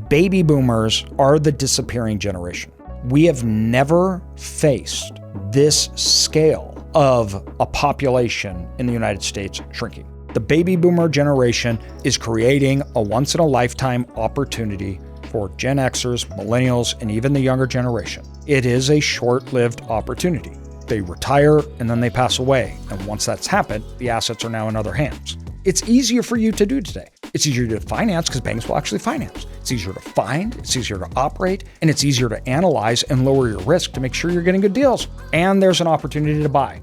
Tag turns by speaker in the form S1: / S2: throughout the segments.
S1: Baby boomers are the disappearing generation. We have never faced this scale of a population in the United States shrinking. The baby boomer generation is creating a once-in-a-lifetime opportunity for Gen Xers, millennials, and even the younger generation. It is a short-lived opportunity. They retire and then they pass away. And once that's happened, the assets are now in other hands. It's easier for you to do today. It's easier to finance because banks will actually finance. It's easier to find, it's easier to operate, and it's easier to analyze and lower your risk to make sure you're getting good deals. And there's an opportunity to buy.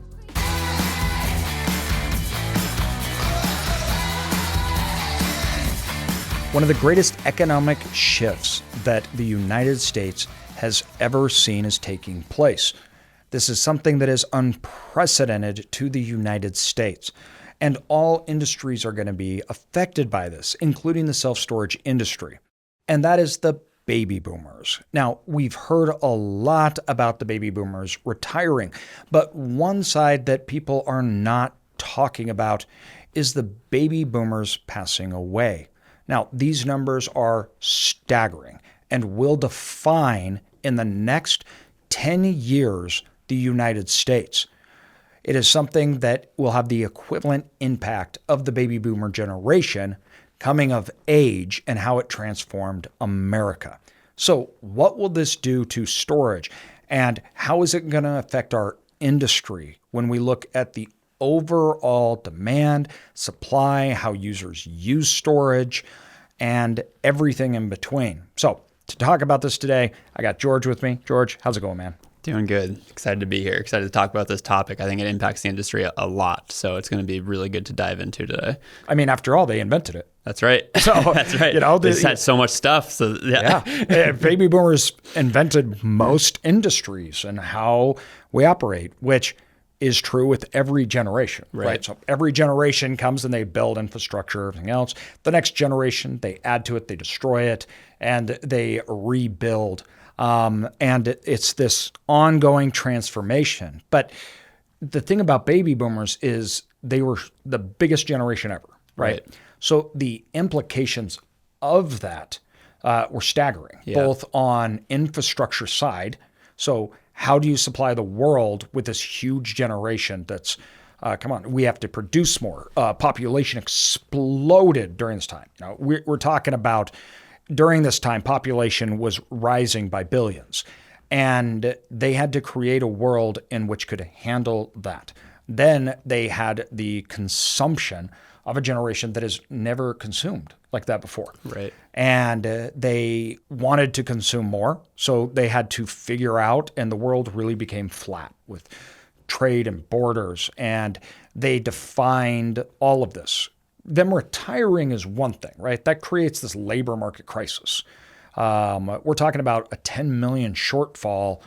S1: One of the greatest economic shifts that the United States has ever seen is taking place. This is something that is unprecedented to the United States. And all industries are going to be affected by this, including the self-storage industry. And that is the baby boomers. Now, we've heard a lot about the baby boomers retiring, but one side that people are not talking about is the baby boomers passing away. Now, these numbers are staggering and will define in the next 10 years the United States. It is something that will have the equivalent impact of the baby boomer generation coming of age and how it transformed America. So what will this do to storage? And how is it going to affect our industry when we look at the overall demand, supply, how users use storage, and everything in between? So to talk about this today, I got George with me. George, how's it going, man?
S2: Doing good. Excited to be here. Excited to talk about this topic. I think it impacts the industry a lot. So it's going to be really good to dive into today.
S1: I mean, after all, they invented it.
S2: That's right.
S1: So,
S2: that's right. They had so much stuff. So
S1: yeah. Baby boomers invented most industries and how we operate, which is true with every generation, right? So every generation comes and they build infrastructure, everything else. The next generation, they add to it, they destroy it, and they rebuild. And it's this ongoing transformation. But the thing about baby boomers is they were the biggest generation ever, right? So the implications of that were staggering, both on infrastructure side. So how do you supply the world with this huge generation that's, we have to produce more. Population exploded during this time. You know, we're talking about during this time, population was rising by billions, and they had to create a world in which could handle that. Then they had the consumption of a generation that has never consumed like that before.
S2: Right.
S1: And they wanted to consume more, so they had to figure out, and the world really became flat with trade and borders, and they defined all of this. Them retiring is one thing, right? That creates this labor market crisis. We're talking about a 10 million shortfall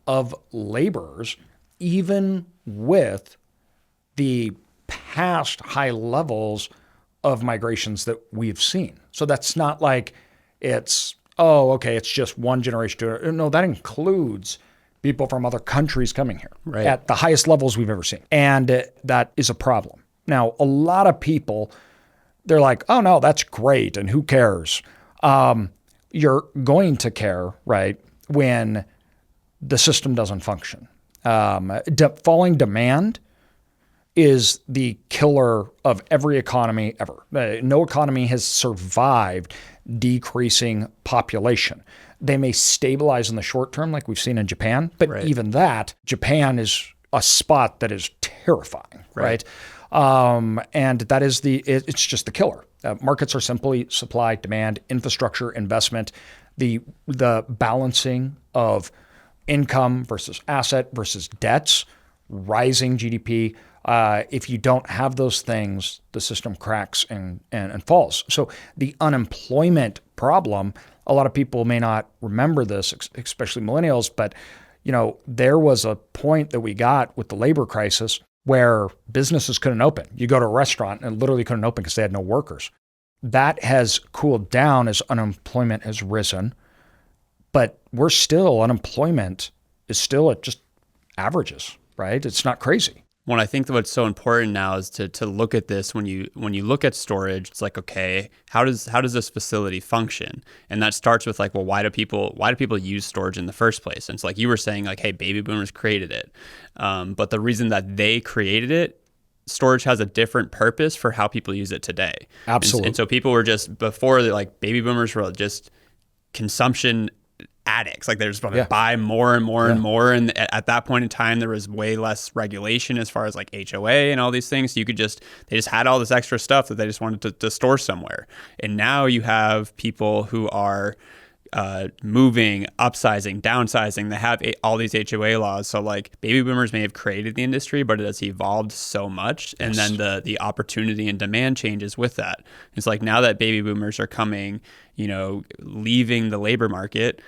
S1: of laborers, even with the past high levels of migrations that we've seen. So that's not like it's just one generation. No, that includes people from other countries coming here at the highest levels we've ever seen. And that is a problem. Now, a lot of people, they're like, oh, no, that's great, and who cares? You're going to care, right, when the system doesn't function. Falling demand is the killer of every economy ever. No economy has survived decreasing population. They may stabilize in the short term like we've seen in Japan, but even that, Japan is a spot that is terrifying, right? And that is it's just the killer. Markets are simply supply, demand, infrastructure, investment, the balancing of income versus asset versus debts, rising GDP. If you don't have those things, the system cracks and falls. So the unemployment problem, a lot of people may not remember this, especially millennials, but there was a point that we got with the labor crisis where businesses couldn't open. You go to a restaurant and literally couldn't open because they had no workers. That has cooled down as unemployment has risen, but unemployment is still at just averages, right? It's not crazy.
S2: Well, I think that what's so important now is to look at this when you look at storage. It's like, okay, how does this facility function? And that starts with like, well, why do people use storage in the first place? And it's like you were saying, like, hey, baby boomers created it, but the reason that they created it, storage has a different purpose for how people use it today.
S1: Absolutely.
S2: And so people were just before, like, baby boomers were just consumption addicts. Like, they're just going to buy more and more and more. And at that point in time, there was way less regulation as far as like HOA and all these things. So they just had all this extra stuff that they just wanted to store somewhere. And now you have people who are moving, upsizing, downsizing. They have all these HOA laws. So like baby boomers may have created the industry, but it has evolved so much. And then the opportunity and demand changes with that. It's like now that baby boomers are coming, leaving the labor market,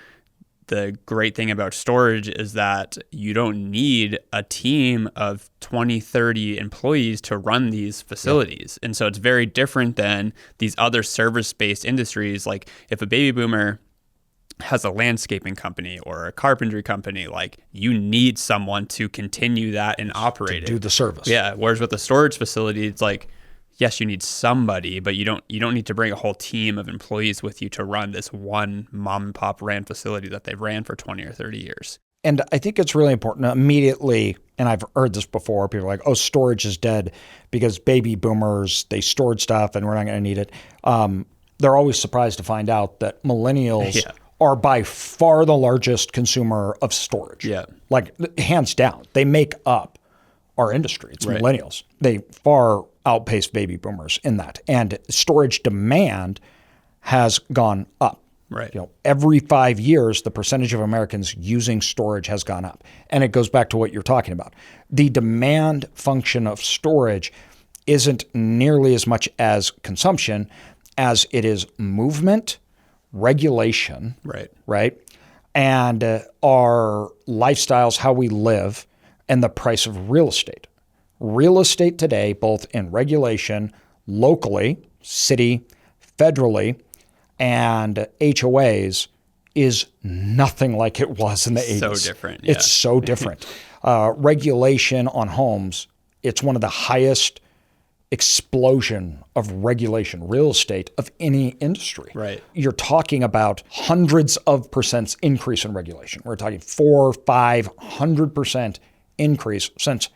S2: the great thing about storage is that you don't need a team of 20, 30 employees to run these facilities. And so it's very different than these other service-based industries. Like if a baby boomer has a landscaping company or a carpentry company, like you need someone to continue that and operate
S1: to do the service.
S2: Yeah. Whereas with a storage facility, it's like, yes, you need somebody, but you don't need to bring a whole team of employees with you to run this one mom and pop ran facility that they've ran for 20 or 30 years.
S1: And I think it's really important immediately, and I've heard this before, people are like, oh, storage is dead because baby boomers, they stored stuff and we're not going to need it. They're always surprised to find out that millennials are by far the largest consumer of storage.
S2: Yeah.
S1: Like hands down, they make up our industry. It's millennials. They far outpace baby boomers in that. And storage demand has gone up.
S2: Right.
S1: Every 5 years, the percentage of Americans using storage has gone up. And it goes back to what you're talking about. The demand function of storage isn't nearly as much as consumption as it is movement, regulation, right? And our lifestyles, how we live, and the price of real estate. Real estate today, both in regulation, locally, city, federally, and HOAs, is nothing like it was in the 80s.
S2: So different. Yeah.
S1: It's so different. Regulation on homes, it's one of the highest explosion of regulation, real estate, of any industry.
S2: Right.
S1: You're talking about hundreds of percents increase in regulation. We're talking 400, 500% increase since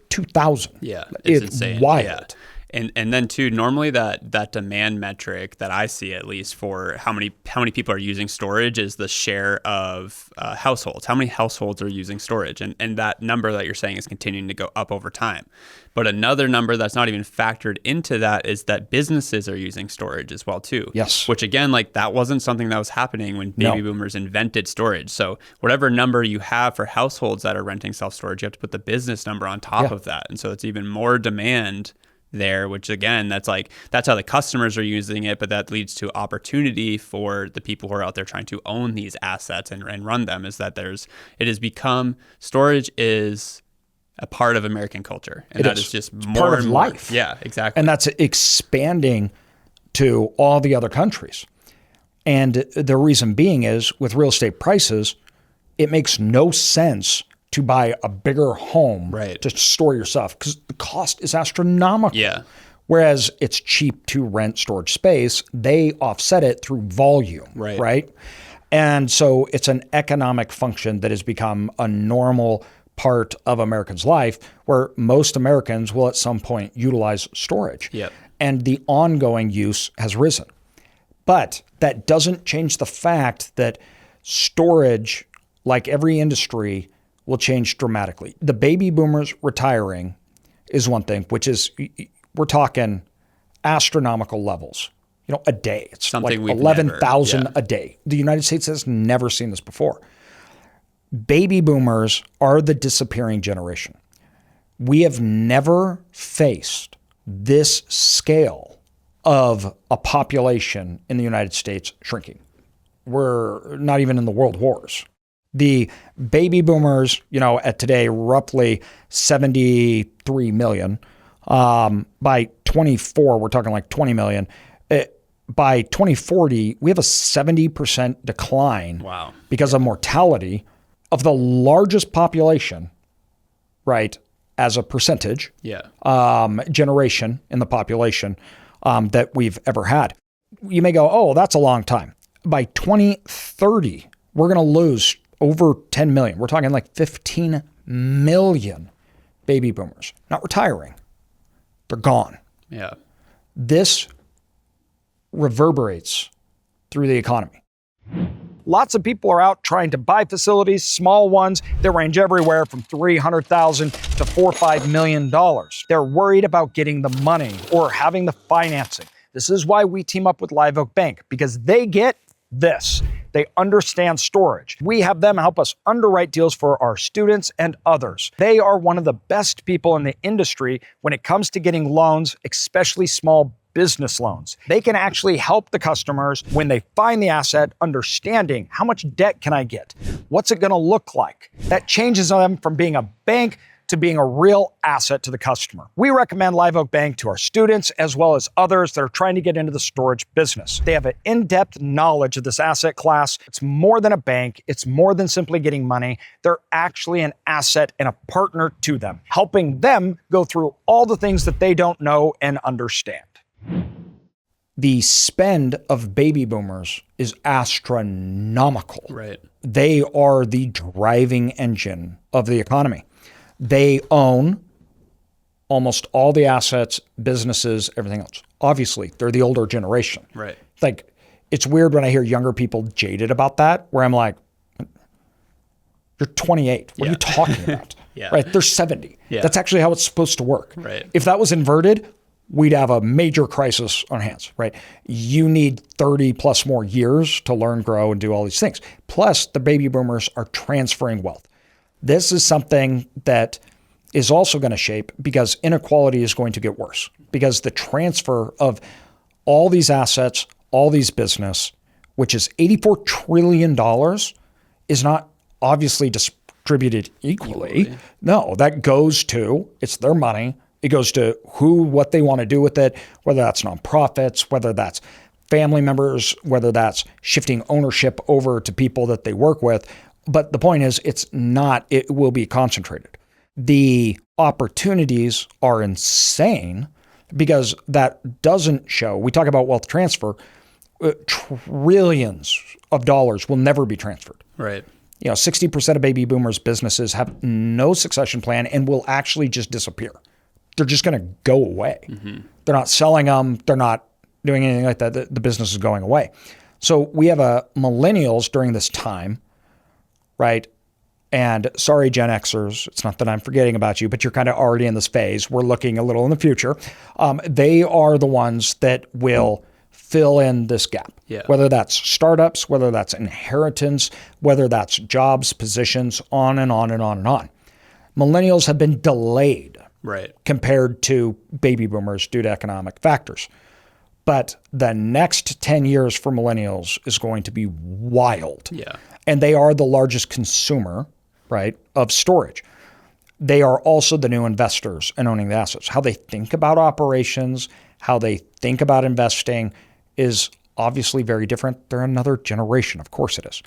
S1: 2000.
S2: Yeah, it's insane.
S1: Wild.
S2: Yeah. And then too, normally that demand metric that I see, at least, for how many people are using storage is the share of households. How many households are using storage? And that number that you're saying is continuing to go up over time. But another number that's not even factored into that is that businesses are using storage as well too.
S1: Yes.
S2: Which again, like that wasn't something that was happening when baby boomers invented storage. So whatever number you have for households that are renting self-storage, you have to put the business number on top of that. And so it's even more demand there, which again, that's how the customers are using it, but that leads to opportunity for the people who are out there trying to own these assets and run them, is that it has become, storage is a part of American culture. And that is just more
S1: part of
S2: and more
S1: life.
S2: Yeah, exactly.
S1: And that's expanding to all the other countries. And the reason being is, with real estate prices, it makes no sense to buy a bigger home to store your stuff because the cost is astronomical.
S2: Yeah.
S1: Whereas it's cheap to rent storage space, they offset it through volume, right? And so it's an economic function that has become a normal part of Americans' life, where most Americans will at some point utilize storage.
S2: Yep.
S1: And the ongoing use has risen. But that doesn't change the fact that storage, like every industry, will change dramatically. The baby boomers retiring is one thing, which is, we're talking astronomical levels, a day. It's
S2: something
S1: like 11,000 a day. The United States has never seen this before. Baby boomers are the disappearing generation. We have never faced this scale of a population in the United States shrinking. We're not even in the world wars. The baby boomers, at today, roughly 73 million. By 24, we're talking like 20 million. By 2040, we have a 70% decline because of mortality of the largest population, right, as a percentage
S2: Yeah.
S1: generation in the population that we've ever had. You may go, oh, that's a long time. By 2030, we're going to lose over 10 million. We're talking like 15 million baby boomers. Not retiring. They're gone.
S2: Yeah.
S1: This reverberates through the economy. Lots of people are out trying to buy facilities, small ones that range everywhere from $300,000 to $4 or $5 million. They're worried about getting the money or having the financing. This is why we team up with Live Oak Bank, because they get this. They understand storage. We have them help us underwrite deals for our students and others. They are one of the best people in the industry when it comes to getting loans, especially small business loans. They can actually help the customers when they find the asset, understanding how much debt can I get? What's it going to look like? That changes them from being a bank to being a real asset to the customer. We recommend Live Oak Bank to our students as well as others that are trying to get into the storage business. They have an in-depth knowledge of this asset class. It's more than a bank. It's more than simply getting money. They're actually an asset and a partner to them, helping them go through all the things that they don't know and understand. The spend of baby boomers is astronomical.
S2: Right.
S1: They are the driving engine of the economy. They own almost all the assets, businesses, everything else. Obviously, they're the older generation.
S2: Right.
S1: Like, it's weird when I hear younger people jaded about that, where I'm like, you're 28. What are you talking about?
S2: Yeah.
S1: Right? They're 70.
S2: Yeah.
S1: That's actually how it's supposed to work.
S2: Right.
S1: If that was inverted, we'd have a major crisis on hands, right? You need 30 plus more years to learn, grow, and do all these things. Plus, the baby boomers are transferring wealth. This is something that is also going to shape, because inequality is going to get worse, because the transfer of all these assets, all these business, which is $84 trillion, is not obviously distributed equally. No, that goes to, it's their money. It goes to what they want to do with it, whether that's nonprofits, whether that's family members, whether that's shifting ownership over to people that they work with. But the point is, it will be concentrated. The opportunities are insane, because that doesn't show. We talk about wealth transfer, trillions of dollars will never be transferred.
S2: Right.
S1: 60% of baby boomers' businesses have no succession plan and will actually just disappear. They're just going to go away. Mm-hmm. They're not selling them. They're not doing anything like that. The business is going away. So we have millennials during this time, right? And sorry, Gen Xers, it's not that I'm forgetting about you, but you're kind of already in this phase. We're looking a little in the future. They are the ones that will fill in this gap, whether that's startups, whether that's inheritance, whether that's jobs, positions, on and on and on and on. Millennials have been delayed compared to baby boomers due to economic factors. But the next 10 years for millennials is going to be wild.
S2: Yeah.
S1: And they are the largest consumer, right, of storage. They are also the new investors in owning the assets. How they think about operations, how they think about investing is obviously very different. They're another generation. Of course it is.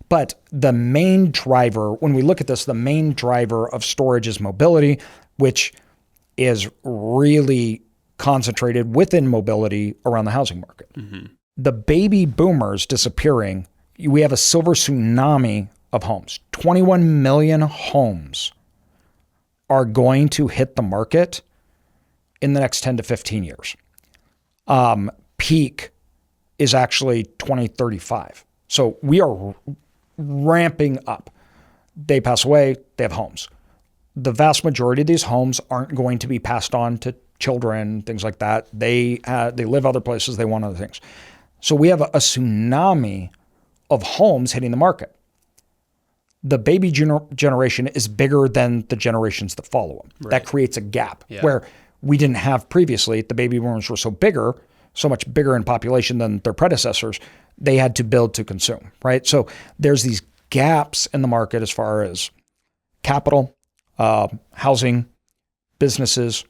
S1: But the main driver, when we look at this, the main driver of storage is mobility, which is really concentrated within mobility around the housing market. Mm-hmm. The baby boomers disappearing, we have a silver tsunami of homes. 21 million homes are going to hit the market in the next 10 to 15 years. Peak is actually 2035. So we are ramping up. They pass away, they have homes. The vast majority of these homes aren't going to be passed on to children, things like that. They live other places, they want other things. So we have a tsunami of homes hitting the market. The baby generation is bigger than the generations that follow them. Right. That creates a gap where we didn't have previously. The baby boomers were so much bigger in population than their predecessors. They had to build to consume, right? So there's these gaps in the market as far as capital, housing, businesses,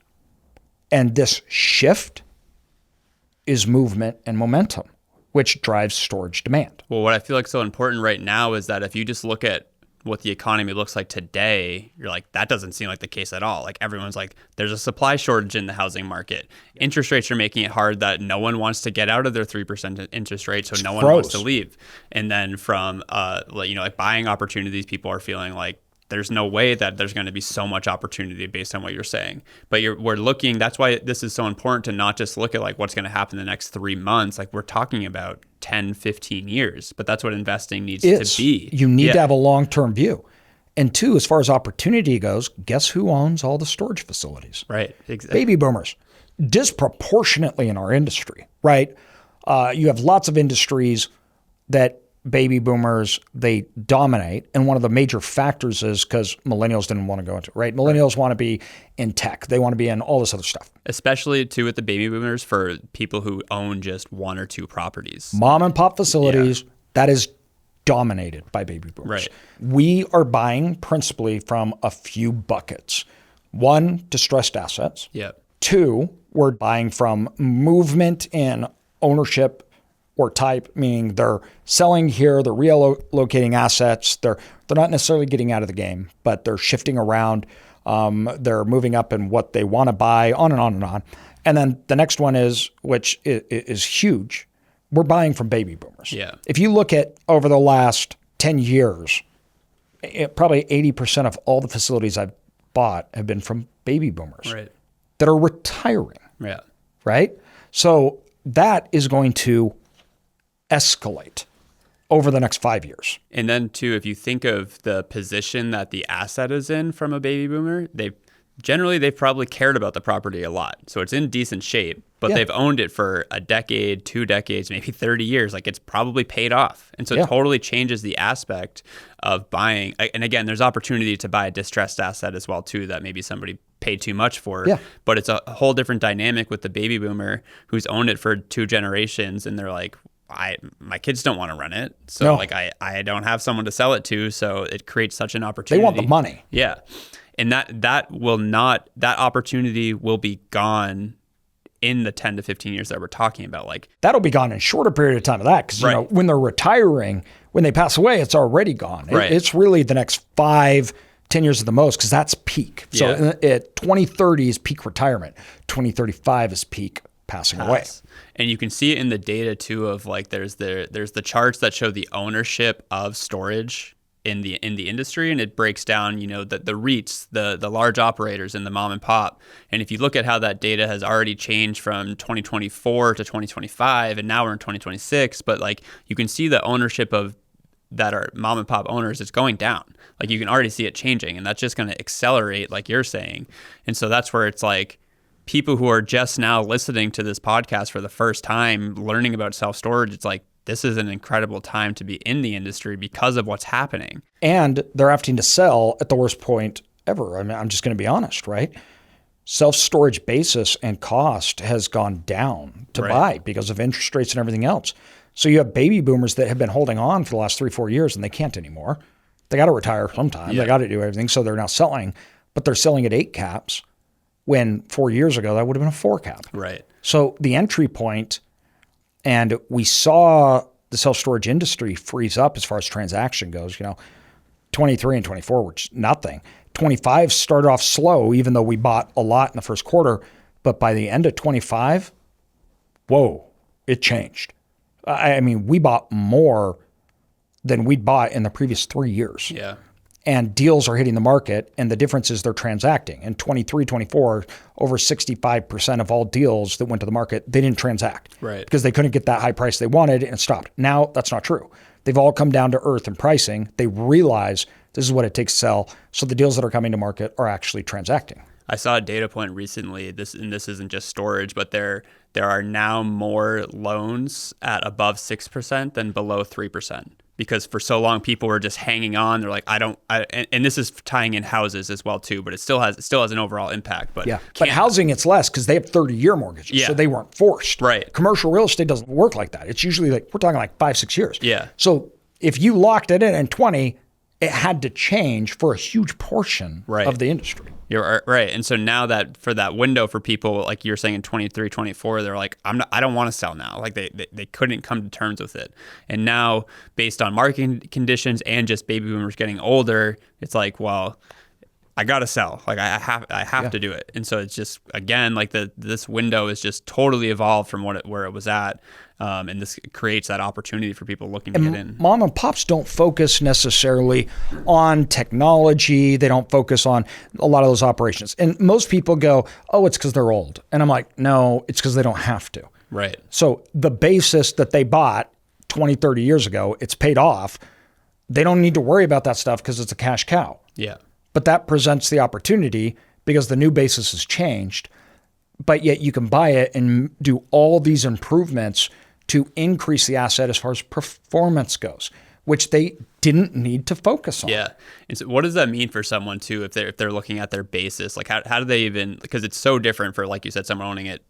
S1: and this shift is movement and momentum, which drives storage demand.
S2: Well, what I feel like is so important right now is that if you just look at what the economy looks like today, you're like, that doesn't seem like the case at all. Like everyone's like, there's a supply shortage in the housing market. Interest rates are making it hard that no one wants to get out of their 3% interest rate, so no one wants to leave. And then from like buying opportunities, people are feeling like there's no way that there's going to be so much opportunity based on what you're saying. But we're looking, that's why this is so important to not just look at like what's going to happen in the next 3 months. Like we're talking about 10, 15 years, but that's what investing needs to be.
S1: You need to have a long-term view. And two, as far as opportunity goes, guess who owns all the storage facilities?
S2: Right. Exactly.
S1: Baby boomers, disproportionately in our industry, right? You have lots of industries that baby boomers, they dominate. And one of the major factors is because millennials didn't want to go into it, right? Millennials want to be in tech. They want to be in all this other stuff.
S2: Especially too with the baby boomers for people who own just 1 or 2 properties.
S1: Mom and pop facilities, that is dominated by baby boomers.
S2: Right.
S1: We are buying principally from a few buckets. 1, distressed assets.
S2: Yep.
S1: 2, we're buying from movement in ownership or type, meaning they're selling here, they're relocating assets, they're not necessarily getting out of the game, but they're shifting around, they're moving up in what they want to buy, on and on and on. And then the next one is, which is huge, we're buying from baby boomers.
S2: Yeah.
S1: If you look at over the last 10 years, probably 80% of all the facilities I've bought have been from baby boomers that are retiring.
S2: Yeah.
S1: Right? So that is going to escalate over the next 5 years.
S2: And then too, if you think of the position that the asset is in from a baby boomer, they've probably cared about the property a lot. So it's in decent shape, but they've owned it for a decade, 2 decades, maybe 30 years. Like it's probably paid off. And so it totally changes the aspect of buying. And again, there's opportunity to buy a distressed asset as well too, that maybe somebody paid too much for.
S1: Yeah.
S2: But it's a whole different dynamic with the baby boomer who's owned it for 2 generations. And they're like, my kids don't want to run it. So like I don't have someone to sell it to. So it creates such an opportunity.
S1: They want the money.
S2: Yeah. And that opportunity will be gone in the 10 to 15 years that we're talking about. Like
S1: that'll be gone in a shorter period of time of that. Cause you know, when they're retiring, when they pass away, it's already gone. It's really the next 5, 10 years at the most, because that's peak. So at 2030 is peak retirement. 2035 is peak passing away.
S2: And you can see it in the data too of like there's the charts that show the ownership of storage in the industry, and it breaks down, you know, the REITs, the large operators and the mom and pop. And if you look at how that data has already changed from 2024 to 2025, and now we're in 2026, but like you can see the ownership of that are mom and pop owners, it's going down. Like you can already see it changing, and that's just going to accelerate, like you're saying. And so that's where it's like people who are just now listening to this podcast for the first time, learning about self-storage, it's like, this is an incredible time to be in the industry because of what's happening.
S1: And they're having to sell at the worst point ever. I mean, I'm just going to be honest, right? Self-storage basis and cost has gone down to buy because of interest rates and everything else. So you have baby boomers that have been holding on for the last 3-4 years and they can't anymore. They got to retire sometime. They got to do everything. So they're now selling, but they're selling at 8 caps when 4 years ago that would have been a 4 cap.
S2: Right.
S1: So the entry point, and we saw the self-storage industry freeze up as far as transaction goes. You know, 23 and 24 were just nothing. 25 started off slow, even though we bought a lot in the first quarter. But by the end of 25, whoa, it changed. I mean, we bought more than we'd bought in the previous 3 years.
S2: Yeah.
S1: And deals are hitting the market, and the difference is they're transacting. In 23, 24, over 65% of all deals that went to the market, they didn't transact.
S2: Right.
S1: Because they couldn't get that high price they wanted, and it stopped. Now, that's not true. They've all come down to earth in pricing. They realize this is what it takes to sell, so the deals that are coming to market are actually transacting.
S2: I saw a data point recently, this isn't just storage, but there are now more loans at above 6% than below 3%. Because for so long, people were just hanging on. They're like, and this is tying in houses as well too, but it still has an overall impact. But
S1: but housing, it's less because they have 30-year mortgages, so they weren't forced.
S2: Right.
S1: Commercial real estate doesn't work like that. It's usually like, we're talking like 5-6 years.
S2: Yeah.
S1: So if you locked it in 20, it had to change for a huge portion of the industry.
S2: You're right. And so now that for that window for people, like you're saying in 23, 24, they're like, I don't want to sell now. Like they couldn't come to terms with it. And now based on market conditions and just baby boomers getting older, it's like, well, I got to sell. Like I have to do it. And so it's just, again, like this window is just totally evolved from where it was at. And this creates that opportunity for people looking to get in.
S1: Mom and pops don't focus necessarily on technology. They don't focus on a lot of those operations. And most people go, oh, it's because they're old. And I'm like, no, it's because they don't have to.
S2: Right.
S1: So the basis that they bought 20, 30 years ago, it's paid off. They don't need to worry about that stuff because it's a cash cow.
S2: Yeah.
S1: But that presents the opportunity because the new basis has changed, but yet you can buy it and do all these improvements to increase the asset as far as performance goes, which they didn't need to focus on.
S2: Yeah. And so what does that mean for someone too, if they're looking at their basis? Like how do they even, because it's so different for, like you said, someone owning it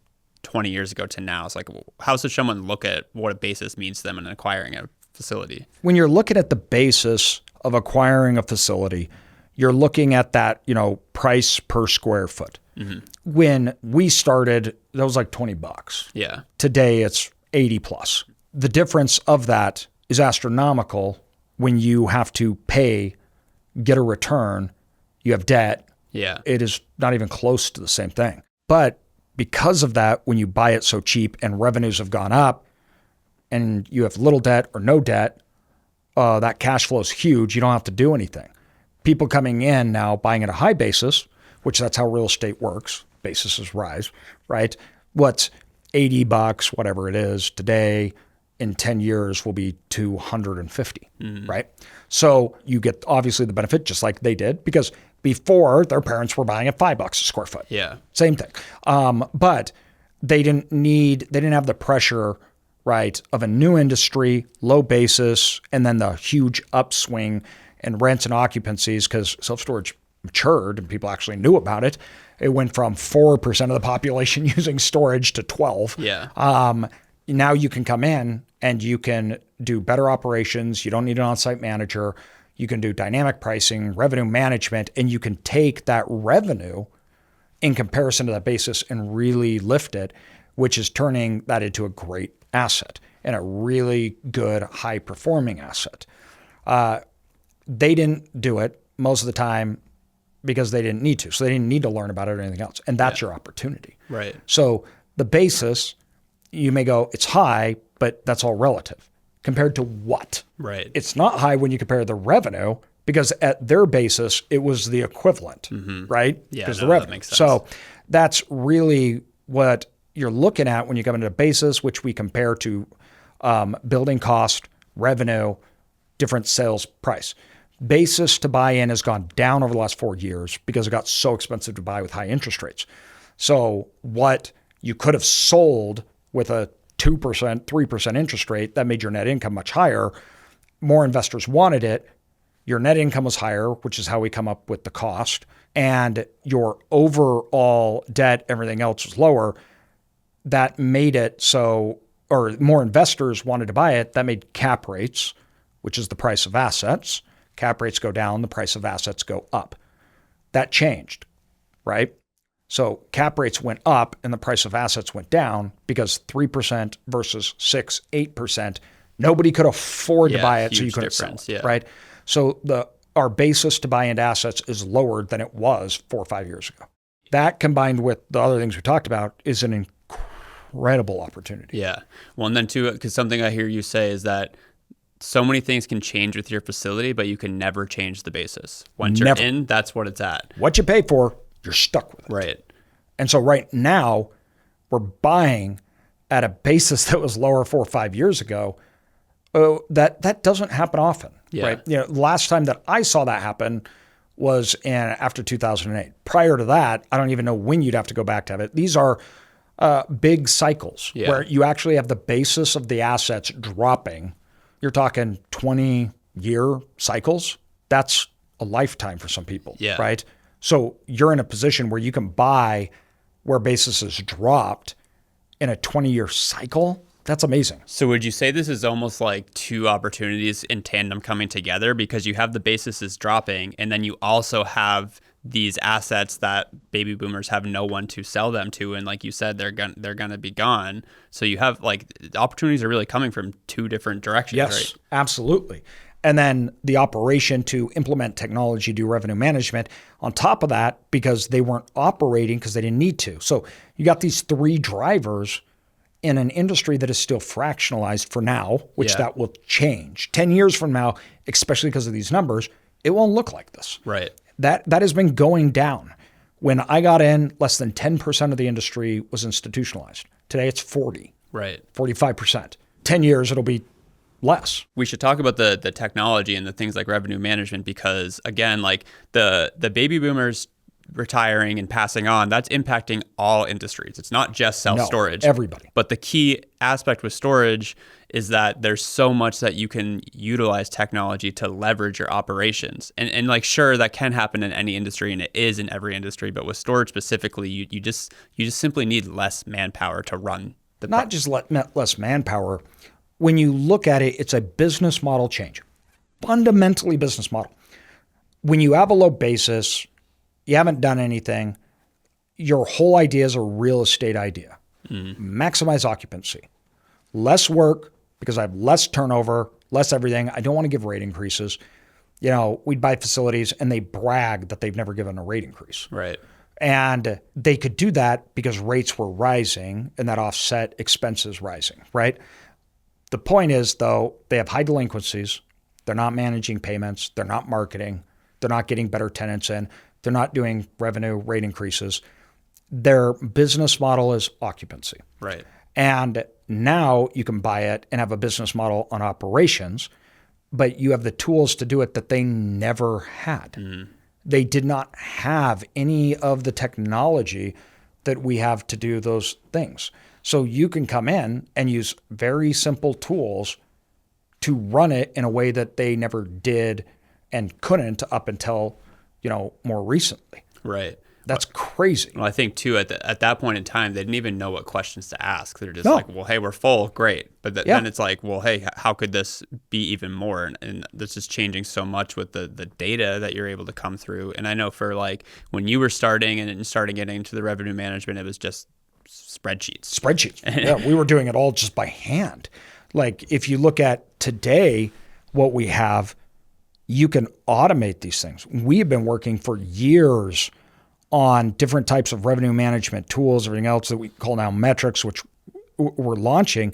S2: 20 years ago to now. It's like, how should someone look at what a basis means to them in acquiring a facility?
S1: When you're looking at the basis of acquiring a facility, you're looking at that, price per square foot. Mm-hmm. When we started, that was like $20.
S2: Yeah.
S1: Today it's 80 plus. The difference of that is astronomical when you have to pay, get a return, you have debt.
S2: Yeah.
S1: It is not even close to the same thing. But because of that, when you buy it so cheap and revenues have gone up and you have little debt or no debt, that cash flow is huge. You don't have to do anything. People coming in now buying at a high basis, which that's how real estate works. Bases rise, right? What's $80, whatever it is today, in 10 years will be $250, right? So you get obviously the benefit just like they did because before their parents were buying at $5 a square foot.
S2: Yeah.
S1: Same thing. But they didn't have the pressure, right, of a new industry, low basis, and then the huge upswing and rents and occupancies because self-storage matured and people actually knew about it. It went from 4% of the population using storage to 12.
S2: Yeah.
S1: Now you can come in and you can do better operations. You don't need an on-site manager. You can do dynamic pricing, revenue management, and you can take that revenue in comparison to that basis and really lift it, which is turning that into a great asset and a really good high-performing asset. They didn't do it most of the time because they didn't need to. So they didn't need to learn about it or anything else. And that's your opportunity.
S2: Right.
S1: So the basis, you may go, it's high, but that's all relative. Compared to what?
S2: Right.
S1: It's not high when you compare the revenue because at their basis, it was the equivalent, right?
S2: Yeah,
S1: because
S2: no,
S1: the revenue.
S2: That makes sense.
S1: So that's really what you're looking at when you come into basis, which we compare to building cost, revenue, different sales price. Basis to buy in has gone down over the last 4 years because it got so expensive to buy with high interest rates. So what you could have sold with a 2%, 3% interest rate, that made your net income much higher. More investors wanted it. Your net income was higher, which is how we come up with the cost. And your overall debt, everything else was lower. That made it so, or more investors wanted to buy it. That made cap rates, which is the price of assets. Cap rates go down, the price of assets go up. That changed, right? So cap rates went up and the price of assets went down because 3% versus 6, 8%, nobody could afford to buy it, so you couldn't sell it, right? So our basis to buy into assets is lower than it was 4 or 5 years ago. That combined with the other things we talked about is an incredible opportunity.
S2: Yeah. Well, and then too, because something I hear you say is that so many things can change with your facility, but you can never change the basis. Once you're in, that's what it's at. What
S1: you pay for, you're stuck with it.
S2: Right.
S1: And so right now, we're buying at a basis that was lower 4 or 5 years ago. That doesn't happen often, right? Last time that I saw that happen was after 2008. Prior to that, I don't even know when you'd have to go back to have it. These are big cycles where you actually have the basis of the assets dropping. You're talking 20-year cycles. That's a lifetime for some people, right? So you're in a position where you can buy where basis has dropped in a 20-year cycle. That's amazing.
S2: So would you say this is almost like two opportunities in tandem coming together because you have the basis is dropping and then you also have these assets that baby boomers have no one to sell them to, and like you said, they're gonna be gone. So you have like the opportunities are really coming from two different directions.
S1: Yes,
S2: right?
S1: absolutely. And then the operation to implement technology, do revenue management on top of that, because they weren't operating because they didn't need to. So you got these three drivers in an industry that is still fractionalized for now, which that will change. 10 years from now, especially because of these numbers, it won't look like this.
S2: Right.
S1: That has been going down. When I got in, less than 10% of the industry was institutionalized. Today it's 40,
S2: Right.
S1: 45%. 10 years, it'll be less.
S2: We should talk about the technology and the things like revenue management, because again, like the baby boomers retiring and passing on, that's impacting all industries. It's not just self-storage.
S1: Everybody.
S2: But the key aspect with storage is that there's so much that you can utilize technology to leverage your operations. And like, sure, that can happen in any industry, and it is in every industry, but with storage specifically, you just simply need less manpower to run the
S1: Not just less manpower. When you look at it, it's a business model change. Fundamentally business model. When you have a low basis, you haven't done anything, your whole idea is a real estate idea. Maximize occupancy. Less work because I have less turnover, less everything. I don't want to give rate increases. You know, we'd buy facilities and they brag that they've never given a rate increase.
S2: Right.
S1: And they could do that because rates were rising and that offset expenses rising, right? The point is, though, they have high delinquencies. They're not managing payments. They're not marketing. They're not getting better tenants in. They're not doing revenue rate increases. Their business model is occupancy.
S2: Right.
S1: And now you can buy it and have a business model on operations, but you have the tools to do it that they never had. They did not have any of the technology that we have to do those things. So you can come in and use very simple tools to run it in a way that they never did and couldn't up until, more recently.
S2: Right.
S1: That's crazy.
S2: Well, I think too, at that point in time, they didn't even know what questions to ask. They're just like, well, hey, we're full. Great. But then it's like, well, hey, how could this be even more? And this is changing so much with the data that you're able to come through. And I know for like when you were starting and started getting into the revenue management, it was just spreadsheets.
S1: Yeah, we were doing it all just by hand. Like if you look at today, what we have, you can automate these things. We have been working for years on different types of revenue management tools, everything else that we call now metrics, which we're launching.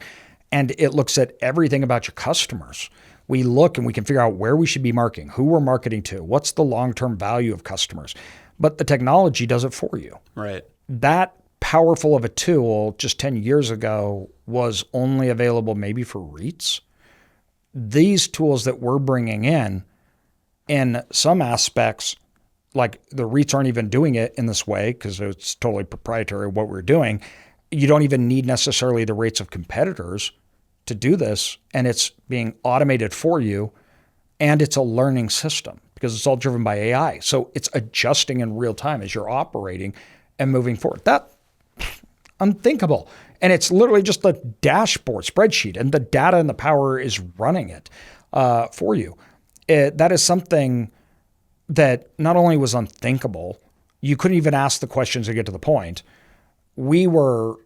S1: And it looks at everything about your customers. We look and we can figure out where we should be marketing, who we're marketing to, what's the long-term value of customers. But the technology does it for you.
S2: Right.
S1: That powerful of a tool just 10 years ago was only available maybe for REITs. These tools that we're bringing in some aspects, like the REITs aren't even doing it in this way because it's totally proprietary what we're doing. You don't even need necessarily the rates of competitors to do this, and it's being automated for you, and it's a learning system because it's all driven by AI. So it's adjusting in real time as you're operating and moving forward. That's unthinkable. And it's literally just a dashboard spreadsheet, and the data and the power is running it for you. That is something that not only was unthinkable, you couldn't even ask the questions to get to the point. We were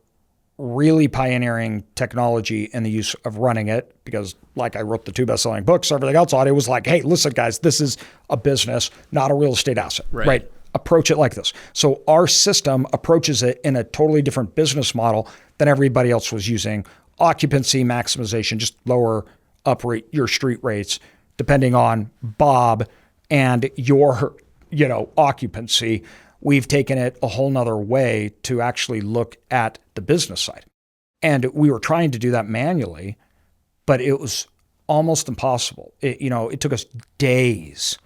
S1: really pioneering technology and the use of running it because, like, I wrote the 2 best-selling books, everything else on it was like, hey, listen, guys, this is a business, not a real estate asset, right? Approach it like this. So our system approaches it in a totally different business model than everybody else was using. Occupancy maximization, just lower your street rates depending on Bob and your, occupancy. We've taken it a whole nother way to actually look at the business side. And we were trying to do that manually, but it was almost impossible. It took us days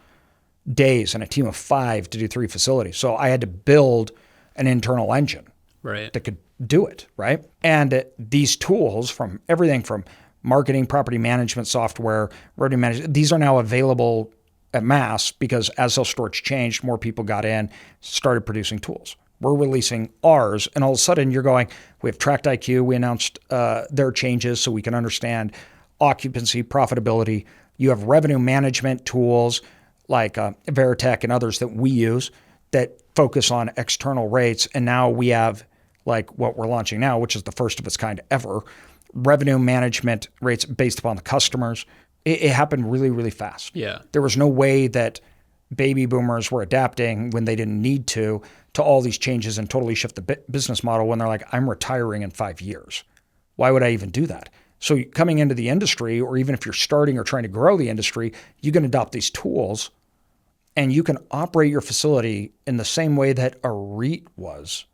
S1: and a team of 5 to do 3 facilities. So I had to build an internal engine that could do it, right? And these tools from everything from marketing, property management software, revenue management, these are now available at mass because as self-storage changed, more people got in, started producing tools. We're releasing ours, and all of a sudden you're going, we have Tracked IQ, we announced their changes so we can understand occupancy, profitability. You have revenue management tools like Veritech and others that we use that focus on external rates. And now we have like what we're launching now, which is the first of its kind ever, revenue management rates based upon the customers. It happened really, really fast.
S2: Yeah.
S1: There was no way that baby boomers were adapting when they didn't need to all these changes and totally shift the business model when they're like, I'm retiring in 5 years. Why would I even do that? So coming into the industry, or even if you're starting or trying to grow the industry, you can adopt these tools and you can operate your facility in the same way that a REIT was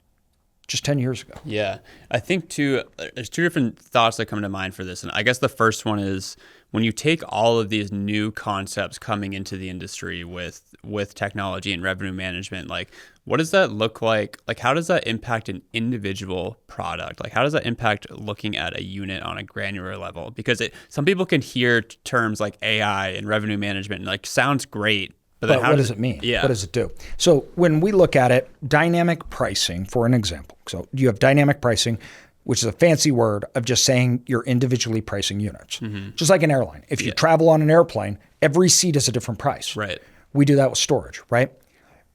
S1: just 10 years ago.
S2: Yeah. I think too, there's two different thoughts that come to mind for this. And I guess the first one is when you take all of these new concepts coming into the industry with technology and revenue management, like what does that look like? Like how does that impact an individual product? Like how does that impact looking at a unit on a granular level? Because some people can hear terms like AI and revenue management and like sounds great.
S1: But what does it mean?
S2: Yeah.
S1: What does it do? So when we look at it, dynamic pricing, for an example. So you have dynamic pricing, which is a fancy word of just saying you're individually pricing units. Mm-hmm. Just like an airline. If you travel on an airplane, every seat is a different price.
S2: Right.
S1: We do that with storage, right?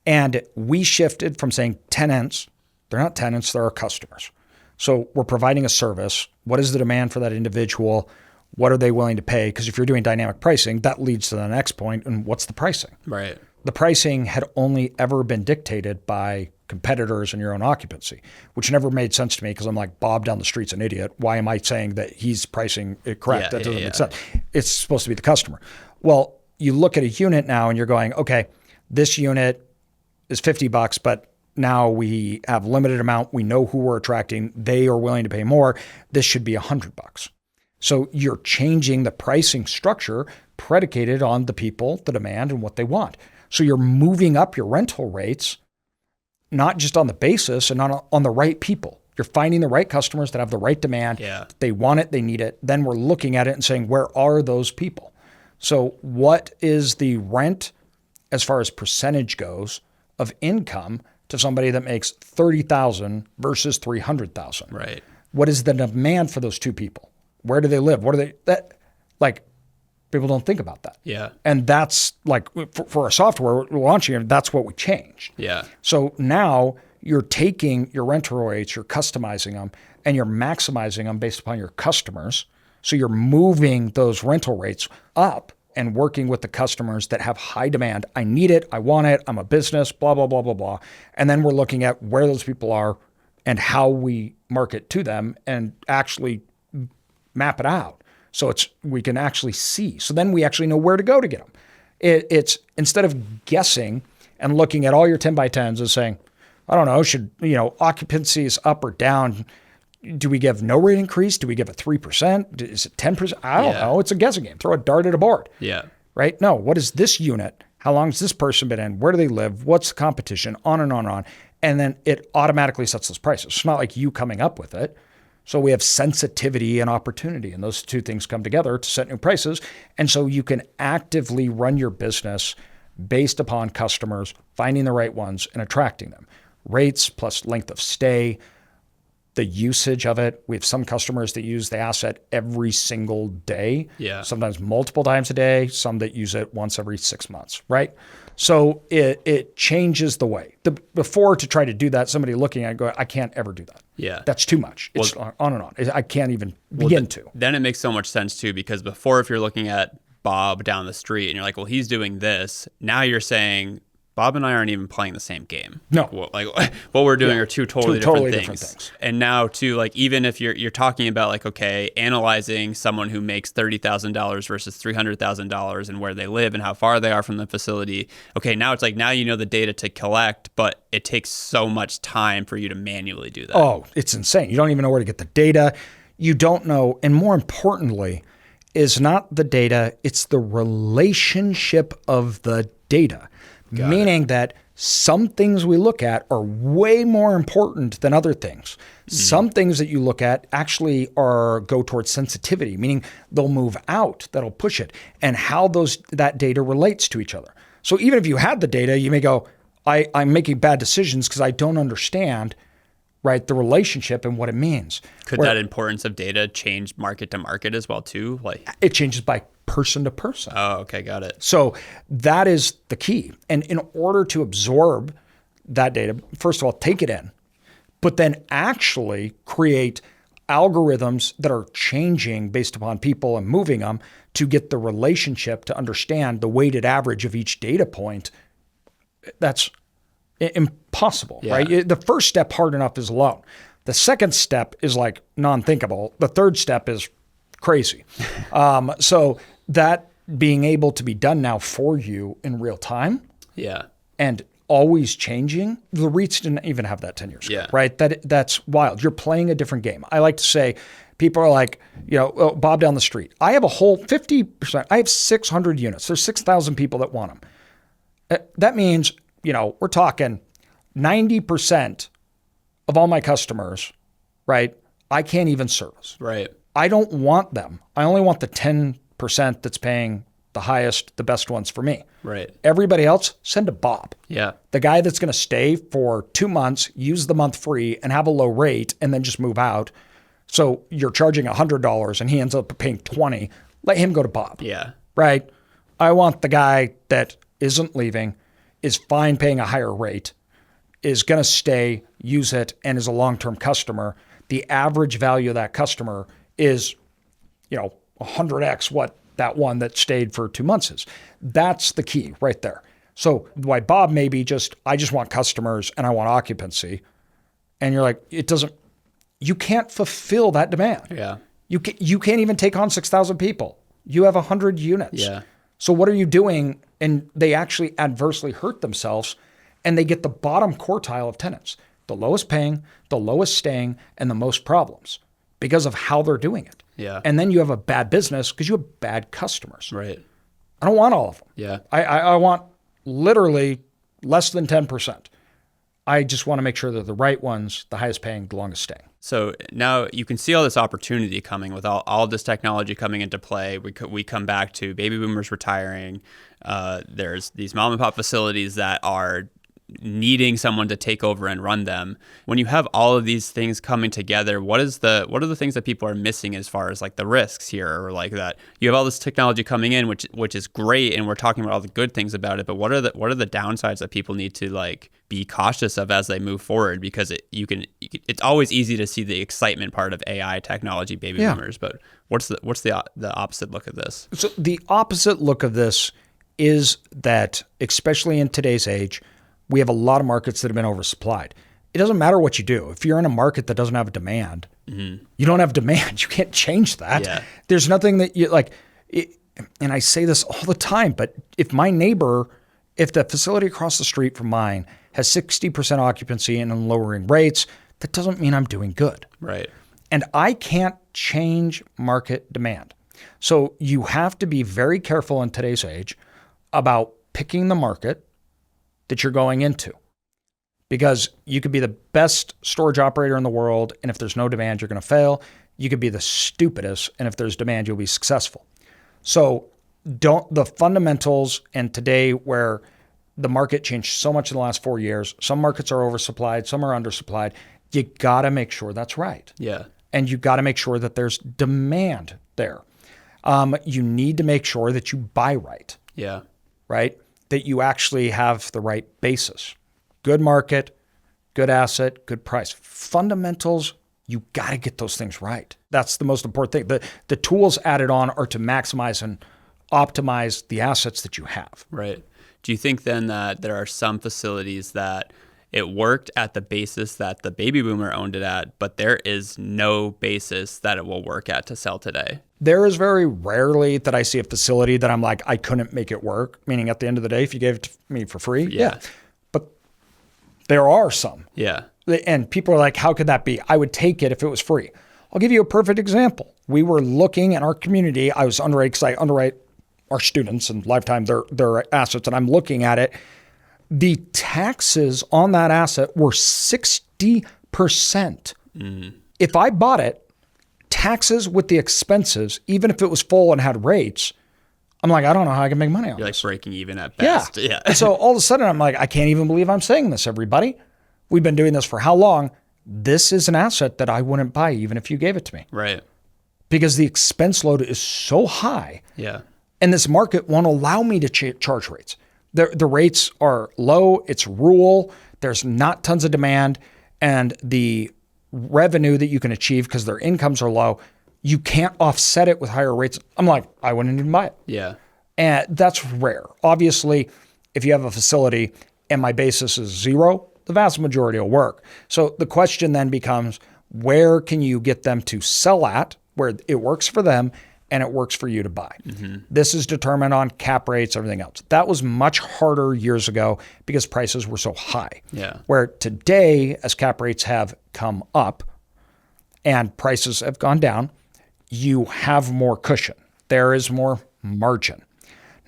S1: And we shifted from saying tenants, they're not tenants, they're our customers. So we're providing a service. What is the demand for that individual? What are they willing to pay? Because if you're doing dynamic pricing, that leads to the next point. And what's the pricing?
S2: Right.
S1: The pricing had only ever been dictated by competitors and your own occupancy, which never made sense to me because I'm like, Bob down the street's an idiot. Why am I saying that he's pricing it correct? That doesn't make sense. It's supposed to be the customer. Well, you look at a unit now and you're going, okay, this unit is $50, but now we have limited amount. We know who we're attracting. They are willing to pay more. This should be $100. So you're changing the pricing structure predicated on the people, the demand, and what they want. So you're moving up your rental rates, not just on the basis and on the right people. You're finding the right customers that have the right demand.
S2: Yeah.
S1: They want it, they need it. Then we're looking at it and saying, where are those people? So what is the rent as far as percentage goes of income to somebody that makes $30,000 versus $300,000?
S2: Right.
S1: What is the demand for those two people? Where do they live? What are they, like, people don't think about that.
S2: Yeah.
S1: And that's like, for our software we're launching, that's what we changed.
S2: Yeah.
S1: So now you're taking your rental rates, you're customizing them, and you're maximizing them based upon your customers. So you're moving those rental rates up and working with the customers that have high demand. I need it. I want it. I'm a business, blah, blah, blah, blah, blah. And then we're looking at where those people are and how we market to them and actually map it out. So we can actually see. So then we actually know where to go to get them. It's instead of guessing and looking at all your 10 by 10s and saying, I don't know, occupancy is up or down. Do we give no rate increase? Do we give a 3%? Is it 10%? I don't know. It's a guessing game. Throw a dart at a board.
S2: Yeah.
S1: Right? No. What is this unit? How long has this person been in? Where do they live? What's the competition? On and on and on. And then it automatically sets those prices. It's not like you coming up with it. So we have sensitivity and opportunity, and those two things come together to set new prices. And so you can actively run your business based upon customers, finding the right ones and attracting them. Rates plus length of stay, the usage of it. We have some customers that use the asset every single day, sometimes multiple times a day, some that use it once every 6 months, right? So it changes the way. Before, to try to do that, somebody looking at it go, I can't ever do that.
S2: Yeah.
S1: That's too much. It's on and on. I can't even begin to.
S2: Then it makes so much sense too, because before, if you're looking at Bob down the street and you're like, well, he's doing this. Now you're saying, Bob and I aren't even playing the same game.
S1: No.
S2: What we're doing are two totally different things.
S1: things.
S2: And now too, like, even if you're talking about like, okay, analyzing someone who makes $30,000 versus $300,000 and where they live and how far they are from the facility. Okay, now it's like, now you know the data to collect, but it takes so much time for you to manually do that.
S1: Oh, it's insane. You don't even know where to get the data. You don't know. And more importantly, is not the data, it's the relationship of the data. Meaning that some things we look at are way more important than other things. Some things that you look at actually go towards sensitivity, meaning they'll move out, that'll push it, and how that data relates to each other. So even if you had the data, you may go, I'm making bad decisions because I don't understand, right, the relationship and what it means.
S2: Could that importance of data change market to market as well too? Like
S1: it changes by person to person.
S2: Oh, okay, got it.
S1: So that is the key. And in order to absorb that data, first of all, take it in, but then actually create algorithms that are changing based upon people and moving them to get the relationship to understand the weighted average of each data point. That's impossible, right? The first step, hard enough, is alone. The second step is like non-thinkable. The third step is crazy. So that being able to be done now for you in real time, and always changing. The REITs didn't even have that 10 years ago, right? That's wild. You're playing a different game. I like to say, people are like, oh, Bob down the street, I have a whole 50%, I have 600 units. There's 6,000 people that want them. That means, we're talking 90% of all my customers, right? I can't even service.
S2: Right.
S1: I don't want them. I only want the 10% that's paying the highest, the best ones for me.
S2: Right.
S1: Everybody else, send to Bob.
S2: Yeah.
S1: The guy that's going to stay for 2 months, use the month free, and have a low rate, and then just move out. So you're charging $100 and he ends up paying $20. Let him go to Bob.
S2: Yeah.
S1: Right. I want the guy that isn't leaving, is fine paying a higher rate, is going to stay, use it, and is a long-term customer. The average value of that customer is, 100x what that one that stayed for 2 months is. That's the key right there. So why Bob may be I just want customers and I want occupancy. And you're like, you can't fulfill that demand.
S2: Yeah.
S1: You can't even take on 6,000 people. You have 100 units.
S2: Yeah.
S1: So what are you doing? And they actually adversely hurt themselves, and they get the bottom quartile of tenants, the lowest paying, the lowest staying, and the most problems because of how they're doing it.
S2: Yeah.
S1: And then you have a bad business because you have bad customers.
S2: Right.
S1: I don't want all of them.
S2: Yeah.
S1: I want literally less than 10%. I just want to make sure they're the right ones, the highest paying, the longest staying.
S2: So now you can see all this opportunity coming with all of this technology coming into play. We come back to baby boomers retiring. There's these mom and pop facilities that are needing someone to take over and run them. When you have all of these things coming together, what are the things that people are missing as far as like the risks here, or like that you have all this technology coming in, which is great, and we're talking about all the good things about it, but what are the downsides that people need to like be cautious of as they move forward? Because it's always easy to see the excitement part of AI technology, baby boomers, but what's the opposite look of this?
S1: So the opposite look of this is that, especially in today's age, we have a lot of markets that have been oversupplied. It doesn't matter what you do. If you're in a market that doesn't have a demand, you don't have demand. You can't change that. Yeah. There's nothing that you like. And I say this all the time, but if the facility across the street from mine has 60% occupancy and lowering rates, that doesn't mean I'm doing good.
S2: Right.
S1: And I can't change market demand. So you have to be very careful in today's age about picking the market that you're going into, because you could be the best storage operator in the world, and if there's no demand, you're going to fail. You could be the stupidest, and if there's demand, you'll be successful. So the fundamentals, and today where the market changed so much in the last 4 years, some markets are oversupplied, some are undersupplied. You got to make sure that's right.
S2: Yeah.
S1: And you got to make sure that there's demand there. You need to make sure that you buy right.
S2: Yeah.
S1: Right? That you actually have the right basis. Good market, good asset, good price. Fundamentals, you got to get those things right. That's the most important thing. The tools added on are to maximize and optimize the assets that you have.
S2: Right. Do you think then that there are some facilities that it worked at the basis that the baby boomer owned it at, but there is no basis that it will work at to sell today?
S1: There is very rarely that I see a facility that I'm like, I couldn't make it work. Meaning at the end of the day, if you gave it to me for free, yeah. But there are some.
S2: Yeah.
S1: And people are like, how could that be? I would take it if it was free. I'll give you a perfect example. We were looking in our community. I was underwriting because I underwrite our students and lifetime their assets, and I'm looking at it. The taxes on that asset were 60%. If I bought it, taxes with the expenses, even if it was full and had rates, I'm like, I don't know how I can make money on this.
S2: You're like breaking even at best. Yeah.
S1: So all of a sudden I'm like, I can't even believe I'm saying this, everybody. We've been doing this for how long? This is an asset that I wouldn't buy even if you gave it to me.
S2: Right.
S1: Because the expense load is so high.
S2: Yeah.
S1: And this market won't allow me to charge rates. The rates are low. It's rural. there's not tons of demand, and the revenue that you can achieve because their incomes are low, you can't offset it with higher rates. I'm like, I wouldn't even buy it.
S2: Yeah.
S1: And that's rare. Obviously, if you have a facility and my basis is zero, the vast majority will work. So the question then becomes, where can you get them to sell at, where it works for them and it works for you to buy? This is determined on cap rates, everything else. That was much harder years ago because prices were so high.
S2: Yeah.
S1: Where today, as cap rates have come up and prices have gone down, you have more cushion. There is more margin.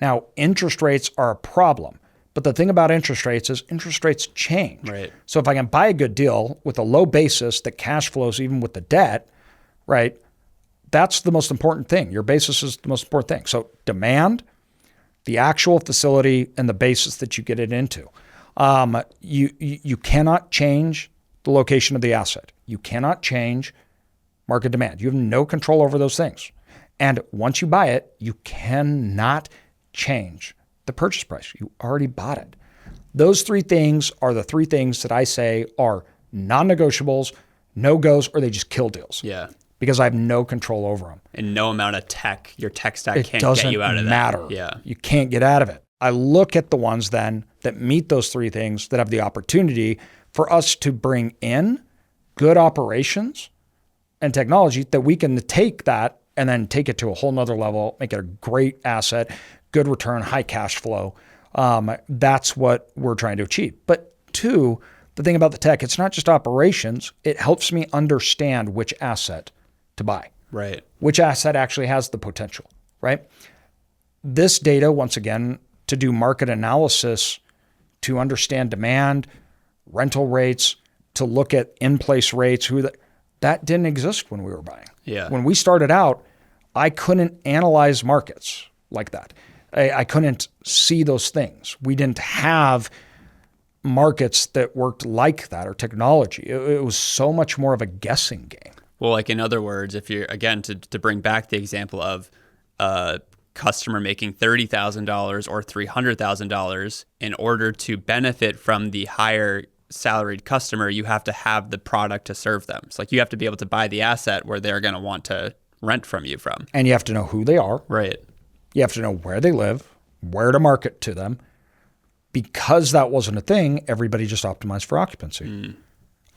S1: Now, interest rates are a problem. But the thing about interest rates is interest rates change.
S2: Right.
S1: So if I can buy a good deal with a low basis that cash flows even with the debt, right, that's the most important thing. Your basis is the most important thing. So demand, the actual facility, and the basis that you get it into. You cannot change the location of the asset. You cannot change market demand. You have no control over those things. And once you buy it, you cannot change the purchase price. You already bought it. Those three things are the three things that I say are non-negotiables, no-goes, or they just kill deals.
S2: Yeah.
S1: Because I have no control over them.
S2: And no amount of your tech stack
S1: It
S2: can't
S1: doesn't
S2: get you out of that.
S1: matter.
S2: Yeah.
S1: You can't get out of it. I look at the ones then that meet those three things that have the opportunity for us to bring in good operations and technology that we can take that and then take it to a whole nother level, make it a great asset, good return, high cash flow. That's what we're trying to achieve. But two, the thing about the tech, it's not just operations. It helps me understand which asset to buy.
S2: Right.
S1: Which asset actually has the potential, right? This data, once again, to do market analysis, to understand demand, rental rates, to look at in-place rates, that didn't exist when we were buying.
S2: Yeah.
S1: When we started out, I couldn't analyze markets like that. I couldn't see those things. We didn't have markets that worked like that or technology. It was so much more of a guessing game.
S2: Well, like in other words, if you're, again, to bring back the example of a customer making $30,000 or $300,000, in order to benefit from the higher salaried customer, you have to have the product to serve them. It's like you have to be able to buy the asset where they're going to want to rent from you from.
S1: And you have to know who they are.
S2: Right.
S1: You have to know where they live, where to market to them. Because that wasn't a thing, everybody just optimized for occupancy.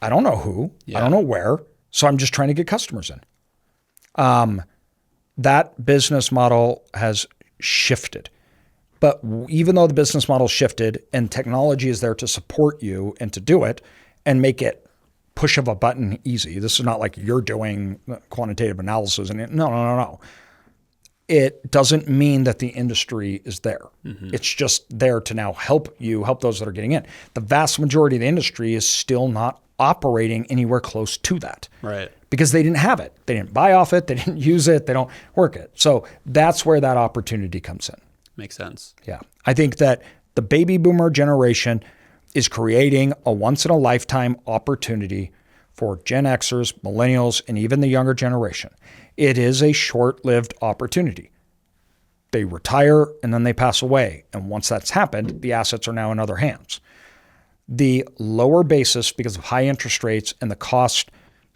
S1: I don't know who. I don't know where. So I'm just trying to get customers in. That business model has shifted. But even though the business model shifted and technology is there to support you and to do it and make it push of a button easy. This is not like you're doing quantitative analysis. No. It doesn't mean that the industry is there. It's just there to now help those that are getting in. The vast majority of the industry is still not operating anywhere close to that.
S2: Right.
S1: Because they didn't have it. They didn't buy off it. They didn't use it. They don't work it. So that's where that opportunity comes in.
S2: Makes sense.
S1: Yeah. I think that the baby boomer generation is creating a once in a lifetime opportunity for Gen Xers, millennials, and even the younger generation. It is a short-lived opportunity. They retire and then they pass away. And once that's happened, the assets are now in other hands. The lower basis, because of high interest rates and the cost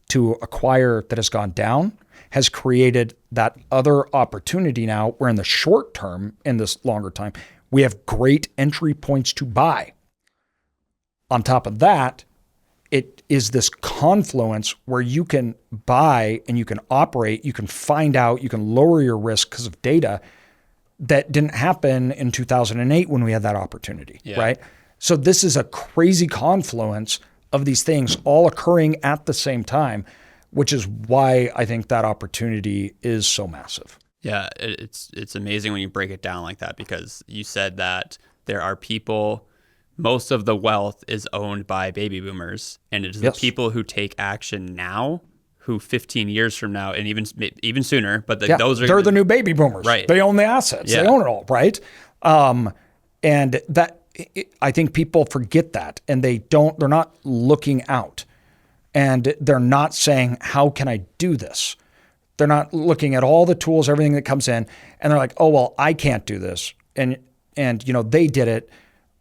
S1: to acquire that has gone down, has created that other opportunity now where in the short term, in this longer time, we have great entry points to buy. On top of that, it is this confluence where you can buy and you can operate, you can find out, you can lower your risk because of data that didn't happen in 2008 when we had that opportunity, right? So this is a crazy confluence of these things all occurring at the same time, which is why I think that opportunity is so massive.
S2: Yeah, it's amazing when you break it down like that, because you said that there are people, most of the wealth is owned by baby boomers, and it is the people who take action now who 15 years from now, and even sooner, but they're
S1: the new baby boomers.
S2: Right.
S1: They own the assets. They own it all, right? And that I think people forget that, and they're not looking out, and they're not saying, how can I do this? They're not looking at all the tools, everything that comes in, and they're like, oh, well, I can't do this. And they did it,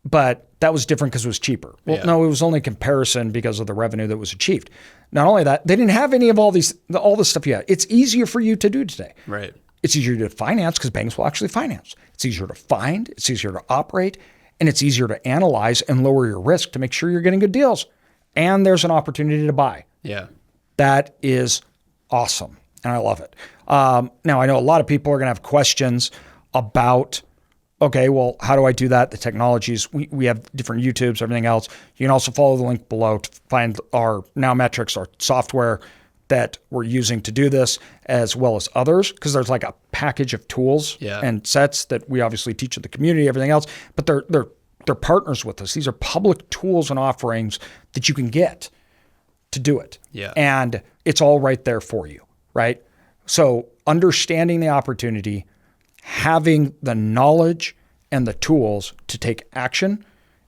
S1: but that was different because it was cheaper. Well, no, it was only comparison because of the revenue that was achieved. Not only that, they didn't have any of all this stuff yet. It's easier for you to do today.
S2: Right.
S1: It's easier to finance because banks will actually finance. It's easier to find, it's easier to operate, and it's easier to analyze and lower your risk to make sure you're getting good deals. And there's an opportunity to buy.
S2: Yeah.
S1: That is awesome. And I love it. Now, I know a lot of people are going to have questions about, okay, well, how do I do that? The technologies, we have different YouTubes, everything else. You can also follow the link below to find our Now Metrics, our software that we're using to do this, as well as others, because there's like a package of tools and sets that we obviously teach in the community, everything else, but they're partners with us. These are public tools and offerings that you can get to do it.
S2: Yeah.
S1: And it's all right there for you, right? So understanding the opportunity, having the knowledge and the tools to take action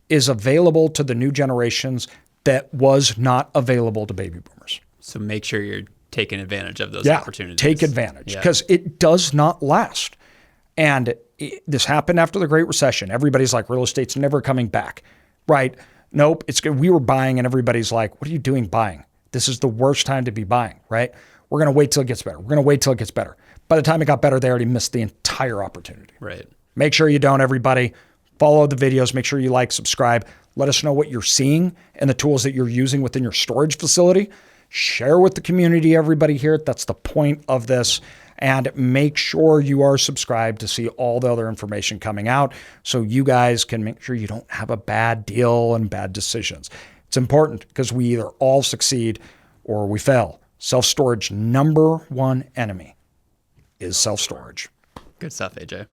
S1: is available to the new generations that was not available to baby boomers.
S2: So make sure you're taking advantage of those opportunities.
S1: Take advantage because it does not last. And this happened after the Great Recession. Everybody's like, real estate's never coming back, right? Nope, it's good. We were buying and everybody's like, what are you doing buying? This is the worst time to be buying, right? We're going to wait till it gets better. We're going to wait till it gets better. By the time it got better, they already missed the entire opportunity.
S2: Right.
S1: Make sure you don't, everybody. Follow the videos. Make sure you like, subscribe. Let us know what you're seeing and the tools that you're using within your storage facility. Share with the community, everybody here. That's the point of this. And make sure you are subscribed to see all the other information coming out so you guys can make sure you don't have a bad deal and bad decisions. It's important because we either all succeed or we fail. Self-storage number one enemy is self-storage.
S2: Good stuff, AJ.